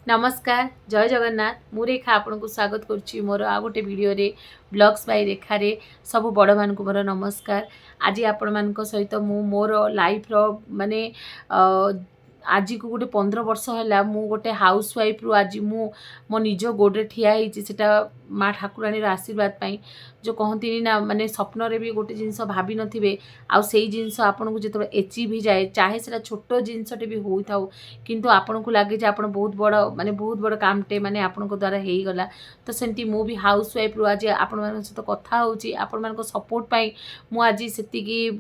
नमस्कार जय जगन्नाथ मु रेखा आपन को स्वागत करुच्ची मोर आ गोटे वीडियो रे ब्लॉग्स बाय रेखा रे सब बड़ मान को मोर नमस्कार। आज आपण मान सहित मु मोर लाइफ रो माने आज को गोटे 15 वर्ष है मु गोटे हाउस वाइफ रु आज मु मो निज गोड़े ठिया होता माँ ठाकुराणी आशीर्वाद पाई जो कहती ना माने स्वप्न रे भी गोटे जिनस भाभी नथिबे आ सेई जिनस आपन को जतबे एचिव ही जाए चाहे सेटा छोट जिनसटे भी होई थाउ किंतु आपन को लागे जे आपन बहुत बड़ माने बहुत बड़ कामटे माने आपन को द्वारा हेई गला। तो सेंती मु भी हाउस वाइफ रु आज आपन मान सहित कथा होची आपन मान को सपोर्ट पाई मु आज सेती की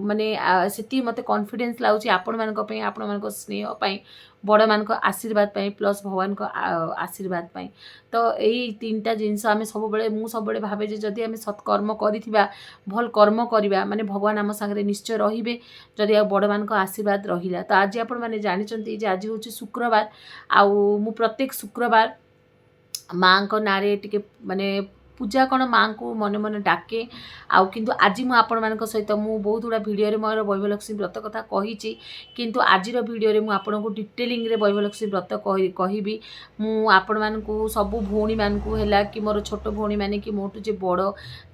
माने सेती मते कॉन्फिडेंस लाउची आपन मान को पई आपन मान को स्नेह पाई बड़ मान को आशीर्वाद पाई प्लस भगवान को आशीर्वाद पाई। तो यही तीनटा जिनस आम सब मु सब भावे जे जदि आम सत्कर्म करिथिबा भल कर्म करिबा माने भगवान आम संगे निश्चय रहिबे जदि बड़ मान को आशीर्वाद रहिला। तो आज आपण माने जानिचंती जे आज होची शुक्रवार आउ मु प्रत्येक शुक्रवार माँ को नारे टिके माने पूजा कौन माँ को मन मन डाके आउ किंतु आज मु आपण मान सहित मु बहुत गुड़ा वीडियो रे मोर वैभवलक्ष्मी व्रत कथा कही किंतु आजिर वीडियो रे मु आपण को डिटेलिंग रे वैभवलक्ष्मी व्रत कहबी मु आपण मान को सबु भौणी मान को हैला कि मोर छोट भौणी माने कि मोटू जे बड़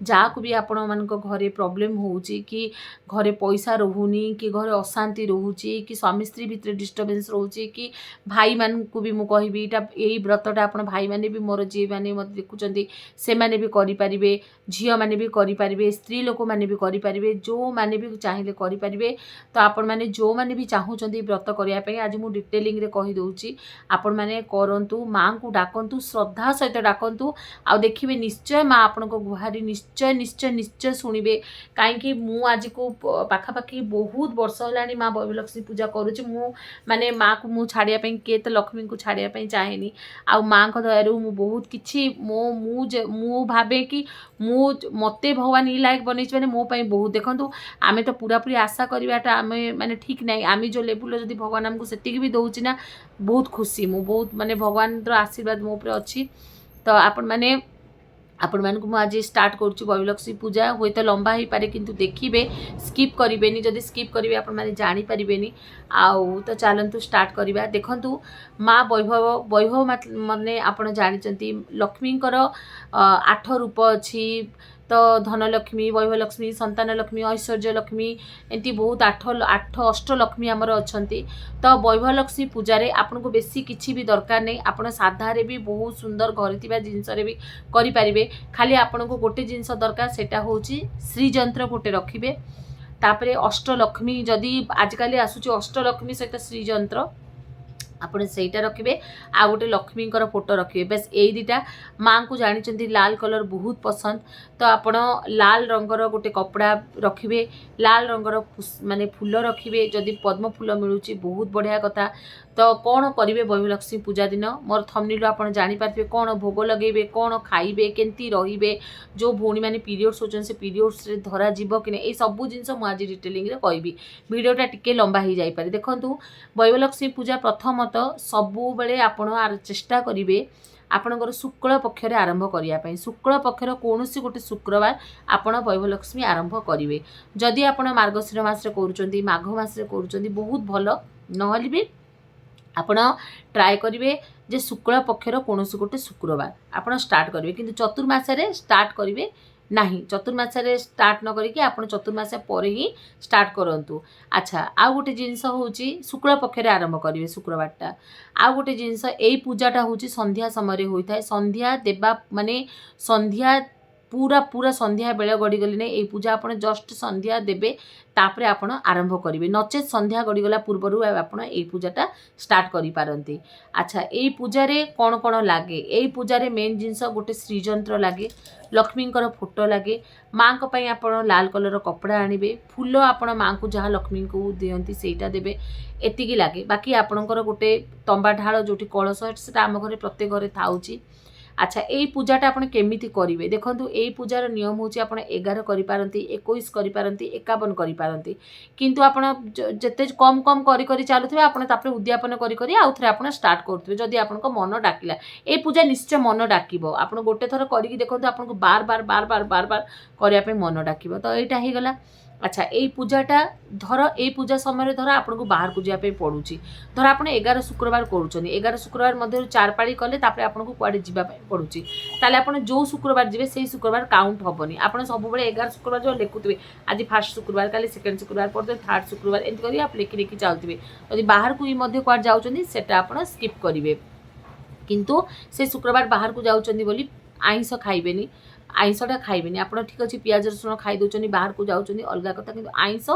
जा को भी आपण मान को घरे प्रॉब्लम होउची कि घरे पैसा रहूनी कि घरे अशांति रहूची कि स्वामी स्त्री भितर डिस्टर्बेंस रहूची कि भाई मान को भी मु कहबी एटा एई व्रतटा आपण भाई माने भी मोर जे माने मत देखुचंती से माने भी करि परिबे झियो माने भी करि परिबे स्त्री लोक माने भी करि परिबे जो माने भी चाहिए करि परिबे। तो आपण माने जो माने भी चाहूचंती व्रत करिया पई आज मु डिटेलिंग रे कहि दउची आपण माने करंतु माँ को डाकंतु श्रद्धा सहित डाकंतु आ देखिबे निश्चय माँ आपण को गुहारी निश्चय निश्चय निश्चय सुनिबे काईकि मु आज को पाखा पाखी बहुत वर्ष हलानी माँ वैभवलक्ष्मी पूजा करूची मु माने माँ को मु छाड़िया पई के त लक्ष्मी को छाड़िया पई चाहेनी आ माँ को दयारु मु बहुत किछि मु भावे कि मु मते भगवान ई लायक बनै माने मो पई बहुत देखंतु आमे तो पूरा पूरी आशा करबाटा आमे माने ठीक नै आमी जो लेवल जदी भगवान हमको सेतिक भी दउची ना बहुत खुशी मु बहुत माने भगवान रो आशीर्वाद मो ऊपर अछि। तो आपण माने आपण मान को आज स्टार्ट करुच्ची वैभवलक्ष्मी पूजा हुए तो लंबा ही पारे किंतु देखिबे स्किप करिवेनी जदी स्किप करिवे आपण माने जानि परिबेनी आउ तो चलंतु स्टार्ट करिबा। देखंतु माँ वैभव वैभव माने आपण जानिचंती लक्ष्मी कर 8 रूप अछि तो धनलक्ष्मी वैभवलक्ष्मी संतान लक्ष्मी ऐश्वर्य लक्ष्मी एमती बहुत 8 अष्टलक्ष्मी आमर अच्छी। तो वैभवलक्ष्मी पूजारे आपन को बेसी किछि भी दरकार नहीं आपण साधारे भी बहुत सुंदर घरे जिनस भी करें खाली आपन को गोटे जिनस दरकार सेटा होची श्रीजंत्र गोटे रखिबे तापरे अष्टलक्ष्मी जदि आजकल आसुची अष्टलक्ष्मी सहित श्रीजंत्र आपने सहीटा रखिए आ गोटे लक्ष्मी फोटो रखिए बस यही दुटा माँ को जानी लाल कलर बहुत पसंद। तो आपण लाल रंगर गोटे कपड़ा रखिए लाल रंगर माने फूल रखिए जदि पद्म फूल मिलूची बहुत बढ़िया कथा। तो कौन करेंगे वैभवलक्ष्मी पूजा दिन मोर थंबनेल आप जानीपारे कौन भोग लगे कौन खाइबे केमती रहिबे जो भौणी मैंने पीरियड्स होचन से पीरियड्स रे धरा जीव कि नहीं सब जिनस मुझे डिटेलिंग रे कहबी वीडियोटा टिके लंबा हो जाई पारे। देखंतु वैभवलक्ष्मी पूजा प्रथमत सबु बेले आपण चेष्टा करिवे आपणकर शुक्ल पक्षर आरंभ करने शुक्ल पक्षर कौन गोटे शुक्रवार आपण वैभवलक्ष्मी आरंभ करेंगे जदि आप मार्गशीर मास कर माघ मास कर बहुत भल नहले भी आपण ट्राए करेंगे जे शुक्ल पक्षर कौन गोटे शुक्रवार आप स्टार्ट करेंगे किंतु चतुर्मासे स्टार्ट करेंगे नहीं चतुर्मासे स्टार्ट न करके आप चतुर्मास पर ही स्टार्ट करूँ। अच्छा आउ गोटे जिनस हूँ शुक्ल पक्षर आरंभ करेंगे शुक्रवारटा आउ गोटे जिनस यही पूजाटा हूँ संध्या समय होता है संध्या देवा माने संध्या पूरा पूरा संध्या बेले गड़ीगले नहीं ये पूजा आप जस्ट संध्या देवे तापरे आपण आरंभ करेंगे नचेत संध्या गड़ीगला पूर्वर आप पूजाटा स्टार्ट करि पारंती। अच्छा यही पूजारे कौन कौन लगे यही पूजारे मेन जिनस गोटे श्रीजंत्र लगे लक्ष्मी फोटो लगे माँ को आप लाल कलर कपड़ा आणवे फूल आपण माँ को जहाँ लक्ष्मी को दियंती सेटा देवे एतिकी लगे बाकी आपणकर गोटे तंबा ढाल जो कलश से आम घर प्रत्येक घरे थाउची। अच्छा यही पूजाटा आप केमिति करेंगे देखो यही पूजार नियम हूँ आप 11 करिपारंती 21 करिपारंती 51 करिपारंती किंतु आप जिते कम कम करी चलुथे आप उद्यापन करी आउ थे आप स्टार्ट करुवे जदि आप मन डाकिला ये पूजा निश्चय मन डाक आप गोटे थर करके देखो आपको बार बार बार बार बार बार करने मन डाक। तो यहाँ हो गला আচ্ছা এই পূজাটা ধর এই পূজা সময় ধর আপনার বাহার যাওয়া পড়ুছি ধর আপনার 11 শুক্রবার করছেন 11 শুক্রবার মধ্যে 4 পাড়ি কলে তাপরে আপনার কুয়াড়ে যা পড়ুছি তাহলে আপনার যে শুক্রবার যাবে সেই শুক্রবার কাউন্ট হবনি আপনার সবুলে 11 শুক্রবার যে লেখুবে আজ ফার্স্ট শুক্রবার কালি সেকেন্ড শুক্রবার পরে থার্ড শুক্রবার এমনি করে আপনি লেখি লেখি চালুবে যদি বাহারকু মধ্যে কুয়াড়ে যাচ্ছেন সেটা আপনার স্কিপ করবে কিন্তু সেই শুক্রবার বাহারকু যাচ্ছেন বলে আইଁଷ খাইবেনি ଆଇଁଷଟା ଖାଇବେନି ଆପଣ ଠିକ୍ ଅଛି ପିଆଜ ରସୁଣ ଖାଇ ଦେଉଛନ୍ତି ବାହାରକୁ ଯାଉଛନ୍ତି ଅଲଗା କଥା କିନ୍ତୁ ଆଇଁଷ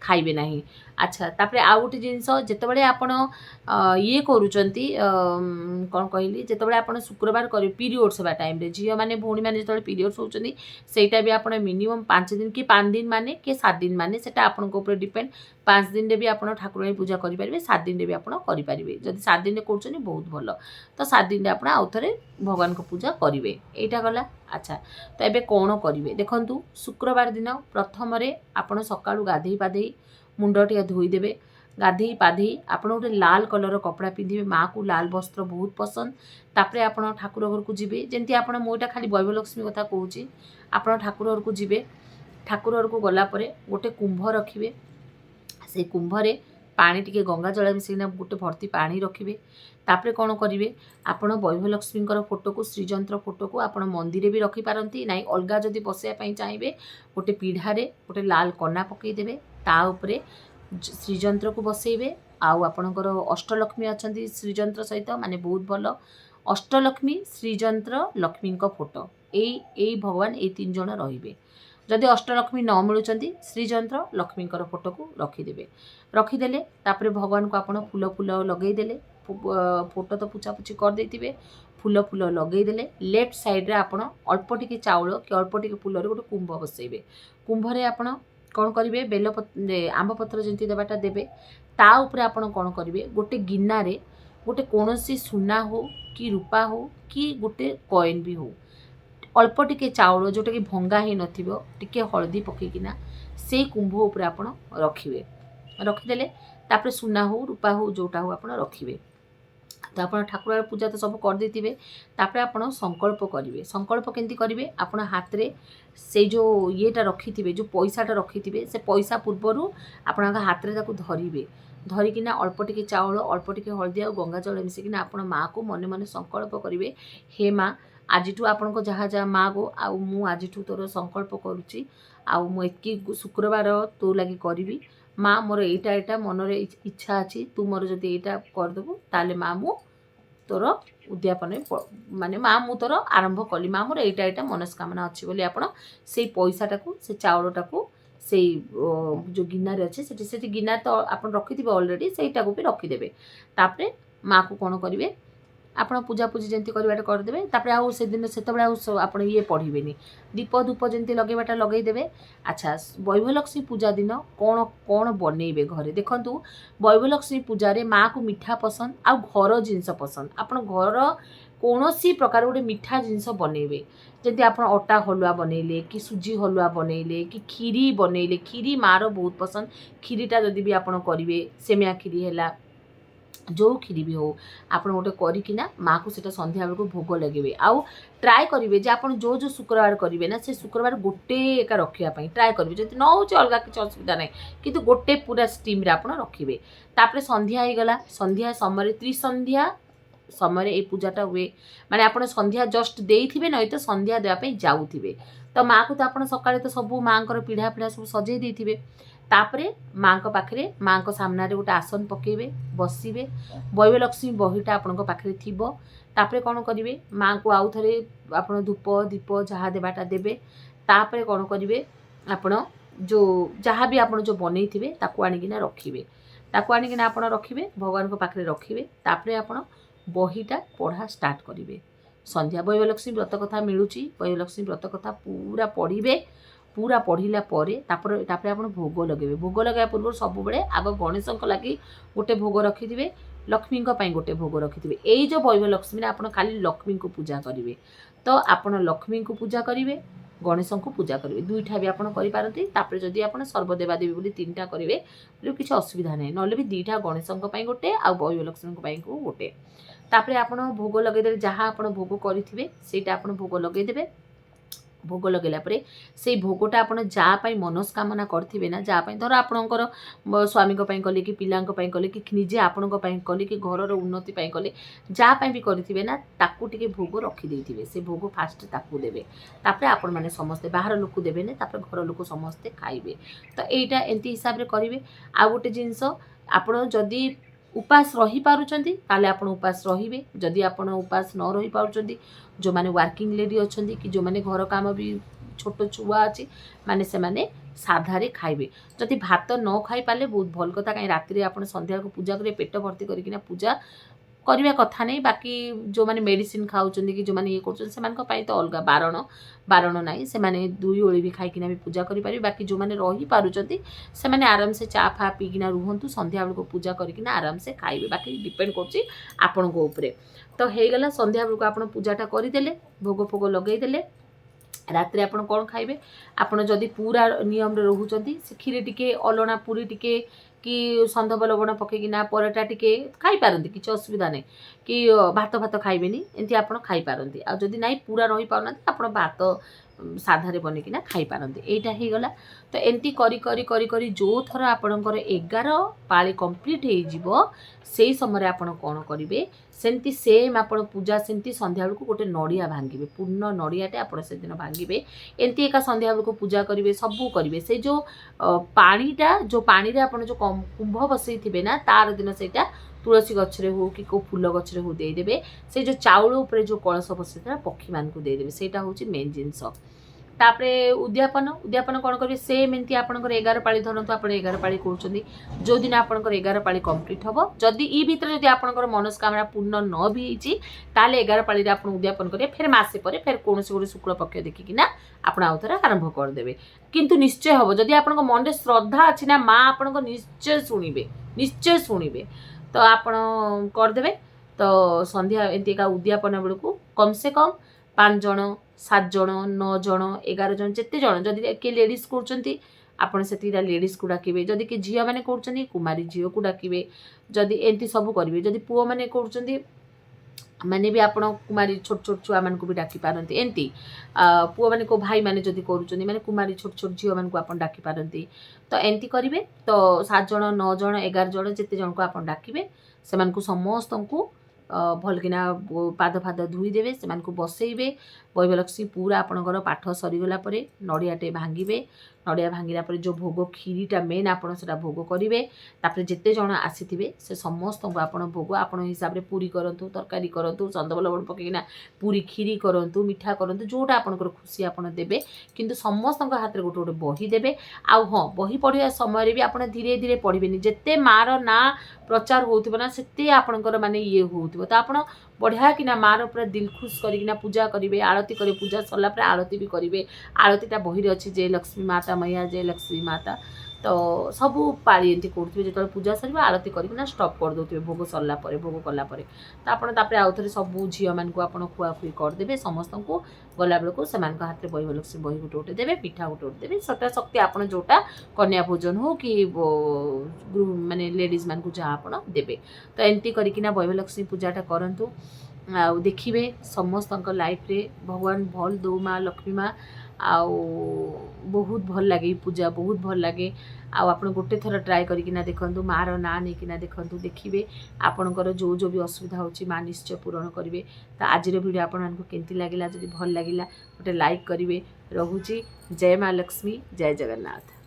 ଖାଇବେ ନାହିଁ ଆଚ୍ଛା ତାପରେ ଆଉ ଗୋଟେ ଜିନିଷ ଯେତେବେଳେ ଆପଣ ଇଏ କରୁଛନ୍ତି କ'ଣ କହିଲି ଯେତେବେଳେ ଆପଣ ଶୁକ୍ରବାର କରିବେ ପିରିୟଡ଼୍ସ ହେବା ଟାଇମ୍ରେ ଝିଅମାନେ ଭଉଣୀମାନେ ଯେତେବେଳେ ପିରିୟଡ଼୍ସ ହେଉଛନ୍ତି ସେଇଟା ବି ଆପଣ ମିନିମମ୍ 5 ଦିନ କି 5 ଦିନ ମାନେ କି 7 ଦିନ ମାନେ ସେଟା ଆପଣଙ୍କ ଉପରେ ଡିପେଣ୍ଡ 5 ଦିନରେ ବି ଆପଣ ଠାକୁରାଣୀ ପୂଜା କରିପାରିବେ 7 ଦିନରେ ବି ଆପଣ କରିପାରିବେ ଯଦି 7 ଦିନରେ କରୁଛନ୍ତି ବହୁତ ଭଲ ତ 7 ଦିନରେ ଆପଣ ଆଉ ଥରେ ଭଗବାନଙ୍କ ପୂଜା କରିବେ ଏଇଟା ଗଲା ଆଚ୍ଛା ତ ଏବେ କ'ଣ କରିବେ ଦେଖନ୍ତୁ ଶୁକ୍ରବାର ଦିନ ପ୍ରଥମରେ ଆପଣ ସକାଳୁ ଗାଧେଇ ପାଧେଇ ମୁଣ୍ଡ ଟିକେ ଧୋଇଦେବେ ଗାଧେଇ ପାଧେଇ ଆପଣ ଗୋଟେ ଲାଲ କଲର୍ର କପଡ଼ା ପିନ୍ଧିବେ ମାଆକୁ ଲାଲ ବସ୍ତ୍ର ବହୁତ ପସନ୍ଦ ତାପରେ ଆପଣ ଠାକୁର ଘରକୁ ଯିବେ ଯେମିତି ଆପଣ ମୁଁ ଏଇଟା ଖାଲି ବୈଭଲକ୍ଷ୍ମୀ କଥା କହୁଛି ଆପଣ ଠାକୁର ଘରକୁ ଯିବେ ଠାକୁର ଘରକୁ ଗଲା ପରେ ଗୋଟେ କୁମ୍ଭ ରଖିବେ ସେ କୁମ୍ଭରେ ପାଣି ଟିକେ ଗଙ୍ଗା ଜଳ ମିଶେଇକିନା ଗୋଟେ ଭର୍ତ୍ତି ପାଣି ରଖିବେ ତାପରେ କ'ଣ କରିବେ ଆପଣ ବୈଭଲକ୍ଷ୍ମୀଙ୍କର ଫଟୋକୁ ଶ୍ରୀଯନ୍ତ୍ର ଫଟୋକୁ ଆପଣ ମନ୍ଦିରରେ ବି ରଖିପାରନ୍ତି ନାଇଁ ଅଲଗା ଯଦି ବସାଇବା ପାଇଁ ଚାହିଁବେ ଗୋଟେ ପିଢ଼ାରେ ଗୋଟେ ଲାଲ କନା ପକାଇଦେବେ ତା ଉପରେ ଶ୍ରୀଯନ୍ତ୍ରକୁ ବସେଇବେ ଆଉ ଆପଣଙ୍କର ଅଷ୍ଟଲକ୍ଷ୍ମୀ ଅଛନ୍ତି ଶ୍ରୀଯନ୍ତ୍ର ସହିତ ମାନେ ବହୁତ ଭଲ ଅଷ୍ଟଲକ୍ଷ୍ମୀ ଶ୍ରୀଯନ୍ତ୍ର ଲକ୍ଷ୍ମୀଙ୍କ ଫଟୋ ଏଇ ଭଗବାନ ଏଇ 3 ଜଣ ରହିବେ ଯଦି ଅଷ୍ଟଲକ୍ଷ୍ମୀ ନ ମିଳୁଛନ୍ତି ଶ୍ରୀଯନ୍ତ୍ର ଲକ୍ଷ୍ମୀଙ୍କର ଫଟୋକୁ ରଖିଦେବେ ରଖିଦେଲେ ତାପରେ ଭଗବାନଙ୍କୁ ଆପଣ ଫୁଲ ଲଗେଇଦେଲେ ଫଟୋ ତ ପୁଛାପୁଛି କରିଦେଇଥିବେ ଫୁଲ ଲଗେଇଦେଲେ ଲେଫ୍ଟ ସାଇଡ଼୍ରେ ଆପଣ ଅଳ୍ପ ଟିକେ ଚାଉଳ କି ଅଳ୍ପ ଟିକେ ଫୁଲରେ ଗୋଟେ କୁମ୍ଭ ବସେଇବେ କୁମ୍ଭରେ ଆପଣ କ'ଣ କରିବେ ଆମ୍ବପତ୍ର ଯେମିତି ଦେବାଟା ଦେବେ ତା ଉପରେ ଆପଣ କ'ଣ କରିବେ ଗୋଟେ ଗିନାରେ ଗୋଟେ କୌଣସି ସୁନା ହେଉ କି ରୂପା ହେଉ କି ଗୋଟେ କଏନ୍ ବି ହେଉ ଅଳ୍ପ ଟିକେ ଚାଉଳ ଯେଉଁଟାକି ଭଙ୍ଗା ହେଇନଥିବ ଟିକେ ହଳଦୀ ପକାଇକିନା ସେଇ କୁମ୍ଭ ଉପରେ ଆପଣ ରଖିବେ ରଖିଦେଲେ ତାପରେ ସୁନା ହେଉ ରୂପା ହେଉ ଯେଉଁଟା ହେଉ ଆପଣ ରଖିବେ ତ ଆପଣ ଠାକୁର ପୂଜା ତ ସବୁ କରିଦେଇଥିବେ ତାପରେ ଆପଣ ସଂକଳ୍ପ କରିବେ ସଂକଳ୍ପ କେମିତି କରିବେ ଆପଣ ହାତରେ ସେଇ ଯେଉଁ ଇଏଟା ରଖିଥିବେ ଯେଉଁ ପଇସାଟା ରଖିଥିବେ ସେ ପଇସା ପୂର୍ବରୁ ଆପଣଙ୍କ ହାତରେ ତାକୁ ଧରିବେ ଧରିକିନା ଅଳ୍ପ ଟିକେ ଚାଉଳ ଅଳ୍ପ ଟିକେ ହଳଦୀ ଆଉ ଗଙ୍ଗା ଜଳ ମିଶିକିନା ଆପଣ ମାଆକୁ ମନେ ମନେ ସଂକଳ୍ପ କରିବେ ହେ ମା ଆଜିଠୁ ଆପଣଙ୍କ ଯାହା ମା ଗୋ ଆଉ ମୁଁ ଆଜିଠୁ ତୋର ସଂକଳ୍ପ କରୁଛି ଆଉ ମୁଁ ଏତିକି ଶୁକ୍ରବାର ତୋ ଲାଗି କରିବି ମା ମୋର ଏଇଟା ମନରେ ଇଚ୍ଛା ଅଛି ତୁ ମୋର ଯଦି ଏଇଟା କରିଦେବୁ ତାହେଲେ ମା ମୁଁ ତୋର ଉଦ୍ଯାପନ ମାନେ ମା ମୁଁ ତୋର ଆରମ୍ଭ କଲି ମା ମୋର ଏଇଟା ମନସ୍କାମନା ଅଛି ବୋଲି ଆପଣ ସେଇ ପଇସାଟାକୁ ସେ ଚାଉଳଟାକୁ ସେଇ ଯେଉଁ ଗିନାରେ ଅଛି ସେଠି ଗିନାରେ ତ ଆପଣ ରଖିଥିବେ ଅଲରେଡ଼ି ସେଇଟାକୁ ବି ରଖିଦେବେ ତାପରେ ମାଆକୁ କ'ଣ କରିବେ ଆପଣ ପୂଜାପୂଜି ଯେମିତି କରିବାଟା କରିଦେବେ ତାପରେ ଆଉ ସେଦିନ ସେତେବେଳେ ଆଉ ଆପଣ ଇଏ ପଢ଼ିବେନି ଦୀପ ଧୂପ ଯେମିତି ଲଗେଇବାଟା ଲଗେଇଦେବେ ଆଚ୍ଛା ବୈଭଲକ୍ଷ୍ମୀ ପୂଜା ଦିନ କ'ଣ ବନେଇବେ ଘରେ ଦେଖନ୍ତୁ ବୈଭଲକ୍ଷ୍ମୀ ପୂଜାରେ ମାଆକୁ ମିଠା ପସନ୍ଦ ଆଉ ଘର ଜିନିଷ ପସନ୍ଦ ଆପଣ ଘର କୌଣସି ପ୍ରକାର ଗୋଟେ ମିଠା ଜିନିଷ ବନେଇବେ ଯେମିତି ଆପଣ ଅଟା ହଲୁଆ ବନେଇଲେ କି ସୁଜି ହଲୁଆ ବନେଇଲେ କି କ୍ଷୀରି ବନେଇଲେ କ୍ଷୀରି ମାଆର ବହୁତ ପସନ୍ଦ କ୍ଷୀରିଟା ଯଦି ବି ଆପଣ କରିବେ ସେମିଆ କ୍ଷୀରି ହେଲା ଯେଉଁ କ୍ଷୀରି ବି ହେଉ ଆପଣ ଗୋଟେ କରିକିନା ମାଆକୁ ସେଇଟା ସନ୍ଧ୍ୟାବେଳକୁ ଭୋଗ ଲଗେଇବେ ଆଉ ଟ୍ରାଏ କରିବେ ଯେ ଆପଣ ଯେଉଁ ଶୁକ୍ରବାର କରିବେ ନା ସେ ଶୁକ୍ରବାର ଗୋଟେ ଏକା ରଖିବା ପାଇଁ ଟ୍ରାଏ କରିବେ ଯଦି ନ ହେଉଛି ଅଲଗା କିଛି ଅସୁବିଧା ନାହିଁ କିନ୍ତୁ ଗୋଟେ ପୁରା ଷ୍ଟିମ୍ରେ ଆପଣ ରଖିବେ ତାପରେ ସନ୍ଧ୍ୟା ହେଇଗଲା ସନ୍ଧ୍ୟା ସମୟରେ ତ୍ରିସନ୍ଧ୍ୟା ସମୟରେ ଏଇ ପୂଜାଟା ହୁଏ ମାନେ ଆପଣ ସନ୍ଧ୍ୟା ଜଷ୍ଟ ଦେଇଥିବେ ନହିଁ ତ ସନ୍ଧ୍ୟା ଦେବା ପାଇଁ ଯାଉଥିବେ ତ ମାଆକୁ ତ ଆପଣ ସକାଳେ ତ ସବୁ ମାଆଙ୍କର ପିଢ଼ା ସବୁ ସଜେଇ ଦେଇଥିବେ ତାପରେ ମାଆଙ୍କ ପାଖରେ ମାଆଙ୍କ ସାମ୍ନାରେ ଗୋଟେ ଆସନ ପକାଇବେ ବସିବେ ବୈଭଲକ୍ଷ୍ମୀ ବହିଟା ଆପଣଙ୍କ ପାଖରେ ଥିବ ତାପରେ କ'ଣ କରିବେ ମାଆଙ୍କୁ ଆଉ ଥରେ ଆପଣ ଧୂପ ଦୀପ ଯାହା ଦେବାଟା ଦେବେ ତାପରେ କ'ଣ କରିବେ ଆପଣ ଯେଉଁ ଯାହା ବି ଆପଣ ଯେଉଁ ବନେଇଥିବେ ତାକୁ ଆଣିକିନା ରଖିବେ ତାକୁ ଆଣିକିନା ଆପଣ ରଖିବେ ଭଗବାନଙ୍କ ପାଖରେ ରଖିବେ ତାପରେ ଆପଣ ବହିଟା ପଢ଼ା ଷ୍ଟାର୍ଟ କରିବେ ସନ୍ଧ୍ୟା ବୈଭଲକ୍ଷ୍ମୀ ବ୍ରତ କଥା ମିଳୁଛି ବୈଭଲକ୍ଷ୍ମୀ ବ୍ରତ କଥା ପୁରା ପଢ଼ିବେ पूरा पढ़ला तापर आप भोग लगे भोग लगे पूर्व सब आग गणेश लगी गोटे भोग रखिथे लक्ष्मी गोटे भोग रखिथे यही जो बैभलक्ष्मी आप खाली लक्ष्मी को पूजा करेंगे तो आप लक्ष्मी को पूजा करेंगे गणेश को पूजा करेंगे दुईटा भी आपरती जदि आप सर्वदेवादेवी बोली 3टा करेंगे किसी असुविधा नहीं ना भी 2टा गणेश गोटे आ बैभलक्ष्मी गोटे तापर आप भोग लगेदे जहाँ आप भोग करेंगे से भोग लगेदे भोग लगेला परे से भोगटा आपण जहाँ मनस्कामना करथिबे ना जहाँ धर आपणकर स्वामी कले कि पिलांक कले कि निजे आपण कले कि घरर उन्नति कले जहाँ भी करेंगे ना ताकू टिके भोग रखी देथिबे से भोग फास्ट ताकू देबे तापर आपण माने समस्ते बाहर लोक देबे ने तापर घर लोक समस्ते खाइबे तो एटा एंती हिसाब रे करिवे। आ गोटे जिंस आपण जदी उपास रही पारुचंती ताले आपण उपास रहिबे जदी आपण उपास न रही पारुचंती जो माने वर्किंग लेडी अछंती कि जो माने घर काम भी छोट छुआ अच्छी माने से माने साधारे खाइबे जदि भात न खाई पाले बहुत भल कथा कहीं राति आप संध्या को पूजा करेंगे पेट भर्ती करकिना पूजा करवा कथा नहीं बाकी जो माने मेडिसिन खाऊँ कि जो माने ये कर तो अलग बारण बारण ना से माने दुई ओली भी खाईकिना भी पूजा करें बाकी जो माने रही पारुचंती से माने आराम से चा फा पीकिना रुहंतु संध्या बेलू पूजा करकिना आराम से खाइबे बाकी डिपेंड करछि आपण को ऊपर तो हेगला संध्या बेलू आपण पूजाटा करदेले भोग फोग लगेदेले रात्रि आपण कौन खाइबे आपण जदि पूरा नियम रे रोहुचंती से खीरे टिके अलणा पूरी टिके कि सन्धब लवण पकईकिना पराटा टिके खाई पारंती किसी असुविधा नहीं कि भात भात खाइबेनी एंती आपण खाई पारंती आ जदि नाही पूरा रही पारनाती आपण भात साधारे बनेकिना खाई पारंती एटा ही गला तो एंती करी करी करी करी जो थर आपणकर 11 पाली कंप्लीट हो जिवो सेई समय आपण कोन करिवे सेमती सेम आपण पूजा सेमती संध्या बेलू गोटे नड़िया भांगे पूर्ण नड़ियाटे आप से दिन भांगे एमती एका संध्या बेलू पूजा करेंगे सबू करेंगे से जो पानीटा जो पानी रे आपण जो कुंभ बसई थे ना तार दिन से तुलसी गछरे हो कि को फूल गछरे हो देदेवे से जो चाउल उपरे जो कलश बसई पक्षी मान को देदेवे सेटा होची मेन जिनस तापरे उद्यापन उद्यापन कौन करेंगे सेम एमती आपंकर 11 पाली धरतु आप 11 पाली कर जो दिन आपंकर 11 पाली कंप्लीट हम जदि ई भितर जदि आपंकर मनस्कामना पूर्ण न भी ताले 11 पाली आप उद्यापन करेंगे फिर मसे पर फिर कौन गोटे शुक्ल पक्ष देखिकिना आप आउ थे आरंभ करदे किंतु निश्चय हम जदि आप मन में श्रद्धा अच्छी ना माँ आपण निश्चय शुणे तो आप करदे तो संध्या एंती उद्यापन बेलू कम से कम 5 जन 7 जन 9 जन 11 जन जिते जन जदि किए लेडीज कर लेडीज को डाकिबे जदि कि झील मैंने कर कुमारी झील को डाकिबे जदि एंती सब करेंगे जदि पुओ मैंने कर माने भी आपण कुमारी छोट छोट छुआ मान को भी डाकी पारती एंती पुओ मैंने को भाई मैंने जदि करुँच माने कुमारी छोट छोट झील मान को आप डाकी पारती तो एंती करेंगे तो 7 जन 9 जन 11 जन जिते जन को आप डाकिबे से समस्त को भलकिना पाद फाद धोईदेवे से बसइबे वैभलक्ष्मी पूरा आपणकर पाठ सरीगला नड़ियाटे भांगे नड़िया भांगिला जो भोग खीरीटा मेन आपड़ से भोग करेंगे तापर जिते जन आसी से समस्त को आप भोग आपण हिसाब से पूरी करूँ तरकारी करूँ चंदब लवण पकईना पूरी खीरी करूँ मिठा करूँ जोटा आपंकर खुशी आप देवे किंतु समस्त हाथ में गोटे गोटे बही देवे आउ हाँ बही पढ़ा समय भी आप धीरे धीरे पढ़े जिते मार ना प्रचार होता ना से आपणकर माने ये हो तो आप बढ़िया कि मार पूरा दिल खुश करना पूजा करेंगे आरती करें पूजा सरला आरती भी करेंगे आरतीटा बही अच्छी जय लक्ष्मी माता मैया जय लक्ष्मी माता तो सबू पाली एमती करुवे जो पूजा सर आरती करना स्टॉप कर दे भोग सरला भोग कलापर तो आपड़ आउ थे सबू झील मान को खुआखुई करदे समस्त को गला बेलू से हाथ में वैभलक्ष्मी बही गोटे गोटे देवे पिठा गोटे गोटे देवे सटा शक्ति आप जोटा कन्या भोजन हो कि माने लेडीज मान को जहाँ आप देवे तो एमती करना वैभलक्ष्मी पूजाटा करूँ देखिए समस्त लाइफ रे भगवान भल दो माँ लक्ष्मी माँ आउ बहुत भल लगे पूजा बहुत भल लगे आप गोटे थर ट्राए करना देखूँ मार ना नहीं देखूँ देखिए आपणकर जो जो भी असुविधा होची माँ निश्चय पूरण करेंगे तो आज वीडियो आपको केमती लगे जब भल लगे गोटे लाइक करेंगे रोची जय माँ लक्ष्मी जय जगन्नाथ।